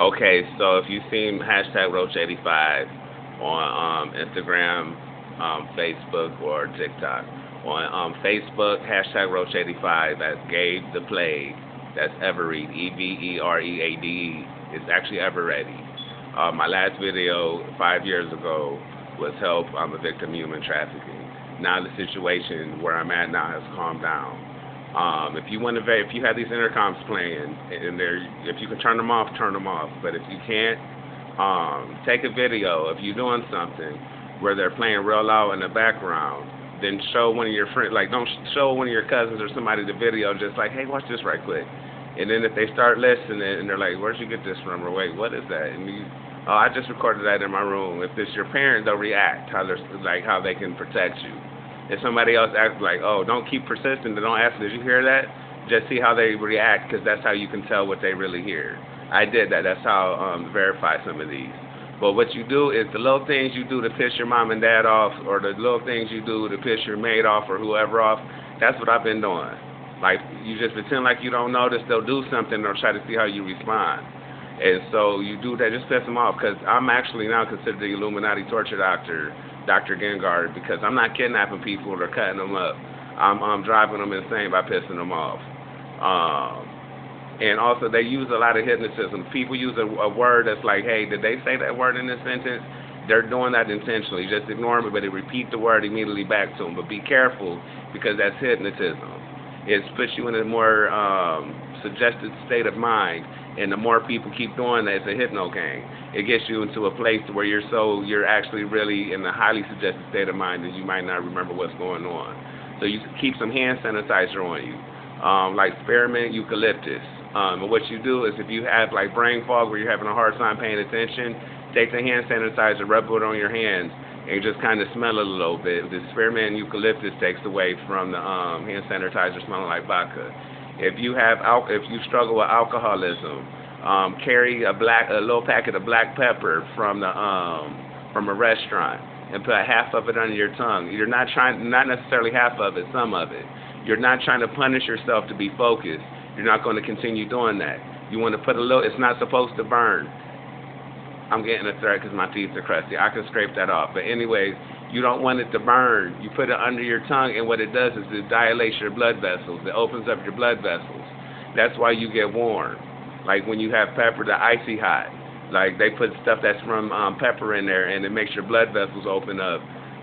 Okay, so if you've seen hashtag Roach85 on Instagram, Facebook, or TikTok. On Facebook, hashtag Roach85, that's Gabe the Plague. That's Everead, Evereade. It's actually Eveready. My last video 5 years ago was help. I'm a victim of human trafficking. Now the situation where I'm at now has calmed down. If you want to, if you have these intercoms playing, and they're, if you can turn them off, turn them off. But if you can't, take a video. If you're doing something where they're playing real loud in the background, then show one of your friends. Like, don't show one of your cousins or somebody the video. Just like, hey, watch this right quick. And then if they start listening and they're like, where'd you get this from? Or wait, what is that? And you, oh, I just recorded that in my room. If it's your parent, they'll react how they're like how they can protect you. If somebody else acts like, oh, don't keep persistent, don't ask, did you hear that? Just see how they react, because that's how you can tell what they really hear. I did that. That's how verify some of these. But what you do is the little things you do to piss your mom and dad off, or the little things you do to piss your maid off or whoever off, that's what I've been doing. Like, you just pretend like you don't notice, they'll do something, they'll try to see how you respond. And so you do that, just piss them off, because I'm actually now considered the Illuminati torture doctor, Dr. Gengard, because I'm not kidnapping people or cutting them up. I'm driving them insane by pissing them off. And also, they use a lot of hypnotism. People use a word that's like, hey, did they say that word in this sentence? They're doing that intentionally. Just ignore them, but they repeat the word immediately back to them. But be careful, because that's hypnotism. It puts you in a more suggested state of mind, and the more people keep doing that, it's a hypno gang. It gets you into a place where you're actually really in a highly suggested state of mind, and you might not remember what's going on. So you keep some hand sanitizer on you, like spearmint, eucalyptus. And what you do is, if you have like brain fog where you're having a hard time paying attention, take the hand sanitizer, rub it on your hands, and just kind of smell it a little bit. The spearmint and eucalyptus takes away from the hand sanitizer smelling like vodka. If you struggle with alcoholism, carry a little packet of black pepper from a restaurant and put half of it under your tongue. You're not necessarily half of it, some of it. You're not trying to punish yourself to be focused. You're not going to continue doing that. You want to put a little. It's not supposed to burn. I'm getting a threat because my teeth are crusty. I can scrape that off. But anyways, you don't want it to burn. You put it under your tongue, and what it does is it dilates your blood vessels. It opens up your blood vessels. That's why you get warm. Like when you have pepper, the icy hot. Like they put stuff that's from pepper in there, and it makes your blood vessels open up.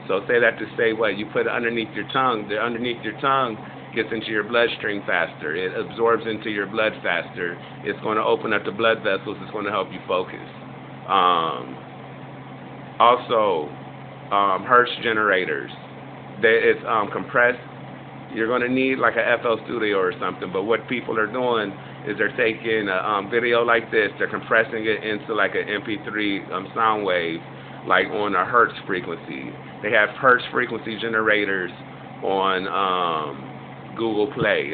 So say that to say what? You put it underneath your tongue. The underneath your tongue gets into your bloodstream faster. It absorbs into your blood faster. It's going to open up the blood vessels. It's going to help you focus. Also, Hertz generators. It's compressed. You're going to need like a FL Studio or something. But what people are doing is they're taking a video like this, they're compressing it into like an MP3 sound wave, like on a Hertz frequency. They have Hertz frequency generators on Google Play.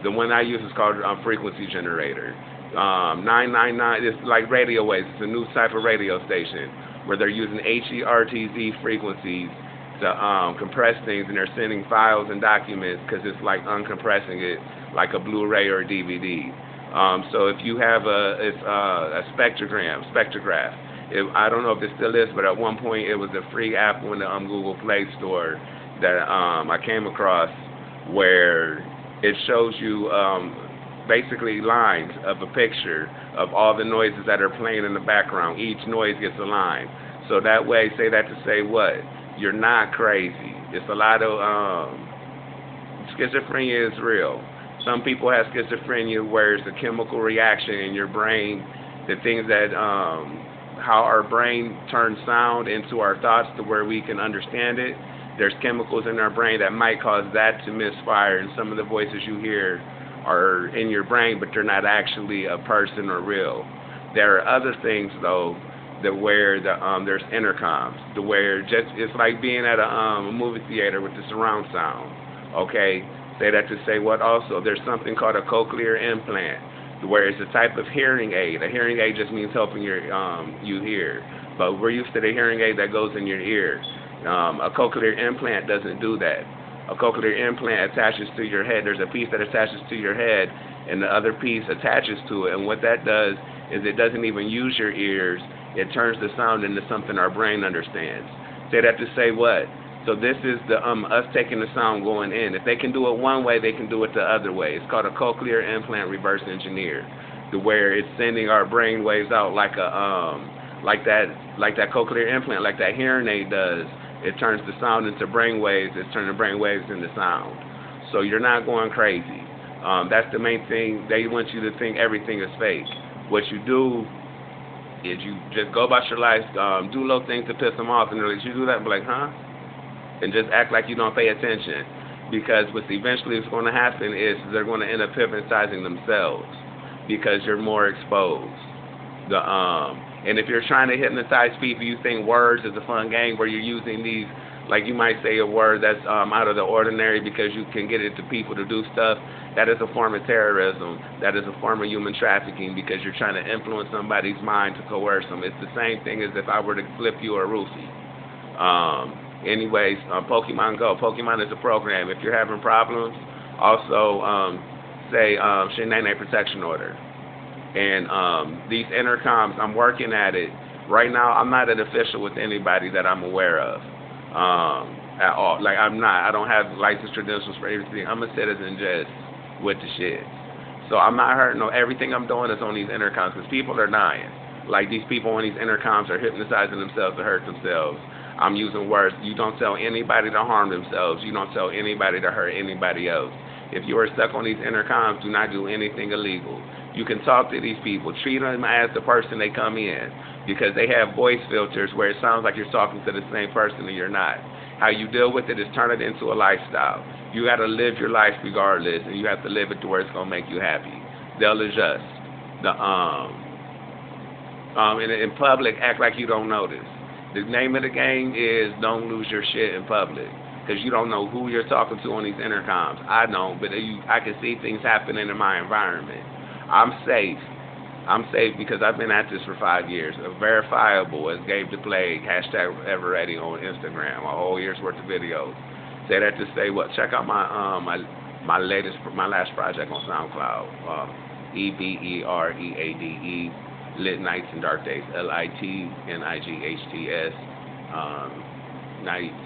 The one I use is called Frequency Generator. 999, it's like radio waves. It's a new type of radio station where they're using HERTZ frequencies to compress things, and they're sending files and documents because it's like uncompressing it like a Blu-ray or a DVD. So if you have a spectrograph. I don't know if it still is, but at one point it was a free app on the Google Play Store that I came across where it shows you basically lines of a picture of all the noises that are playing in the background. Each noise gets a line. So that way, say that to say what? You're not crazy. It's a lot of schizophrenia is real. Some people have schizophrenia where it's a chemical reaction in your brain, the things that how our brain turns sound into our thoughts to where we can understand it. There's chemicals in our brain that might cause that to misfire, and some of the voices you hear are in your brain, but they're not actually a person or real. There are other things though that where there's intercoms, to where it's like being at a movie theater with the surround sound. Okay, say that to say what? Also, there's something called a cochlear implant, where it's a type of hearing aid. A hearing aid just means helping you hear, but we're used to the hearing aid that goes in your ear. A cochlear implant doesn't do that. A cochlear implant attaches to your head. There's a piece that attaches to your head, and the other piece attaches to it. And what that does is it doesn't even use your ears. It turns the sound into something our brain understands. Say that to say what? So this is the us taking the sound going in. If they can do it one way, they can do it the other way. It's called a cochlear implant reverse engineer, to where it's sending our brain waves out like that cochlear implant, like that hearing aid does. It turns the sound into brain waves. It's turning brain waves into sound. So you're not going crazy. That's the main thing. They want you to think everything is fake. What you do is you just go about your life, do little things to piss them off, and they're like, you do that, and be like, huh? And just act like you don't pay attention. Because what's eventually going to happen is they're going to end up hypnotizing themselves because you're more exposed. And if you're trying to hypnotize people, you think words is a fun game where you're using these, like you might say a word that's out of the ordinary because you can get it to people to do stuff. That is a form of terrorism. That is a form of human trafficking because you're trying to influence somebody's mind to coerce them. It's the same thing as if I were to flip you a roofie. Anyways, Pokemon Go. Pokemon is a program. If you're having problems, also say Shenane Protection Order. And these intercoms, I'm working at it. Right now, I'm not an official with anybody that I'm aware of at all. Like, I'm not. I don't have license credentials for everything. I'm a citizen just with the shit. So I'm not hurting. No, everything I'm doing is on these intercoms because people are dying. Like, these people on these intercoms are hypnotizing themselves to hurt themselves. I'm using words. You don't tell anybody to harm themselves. You don't tell anybody to hurt anybody else. If you are stuck on these intercoms, do not do anything illegal. You can talk to these people. Treat them as the person they come in because they have voice filters where it sounds like you're talking to the same person and you're not. How you deal with it is turn it into a lifestyle. You got to live your life regardless, and you have to live it to where it's going to make you happy. They'll adjust. In public, act like you don't notice. The name of the game is don't lose your shit in public because you don't know who you're talking to on these intercoms. I don't, but I can see things happening in my environment. I'm safe. I'm safe because I've been at this for 5 years. Verifiable as Gabe the Plague, #EverReady on Instagram, a whole year's worth of videos. Say that to say what? Check out my last project on SoundCloud. EBEREADE, Lit Nights and Dark Days, LITNIGHTS, Nights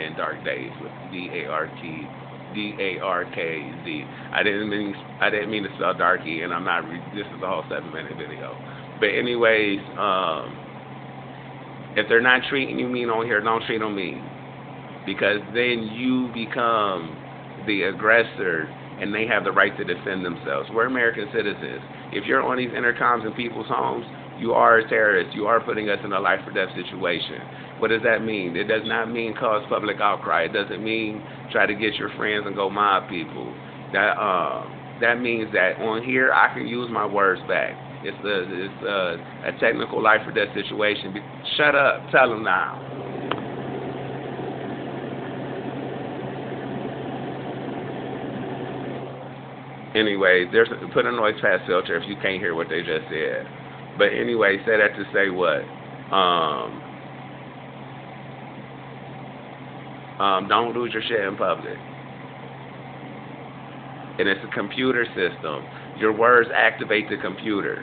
and Dark Days with DARKZ. I didn't mean to spell darky, and I'm not. This is a whole 7-minute video. But anyways, if they're not treating you mean on here, don't treat them mean, because then you become the aggressor, and they have the right to defend themselves. We're American citizens. If you're on these intercoms in people's homes, you are a terrorist. You are putting us in a life or death situation. What does that mean? It does not mean cause public outcry. It doesn't mean try to get your friends and go mob people. That means that on here I can use my words back. It's a technical life or death situation. Shut up. Tell them now. Anyway, put a noise pass filter if you can't hear what they just said. But anyway, say that to say what? Don't lose your shit in public. And it's a computer system. Your words activate the computer.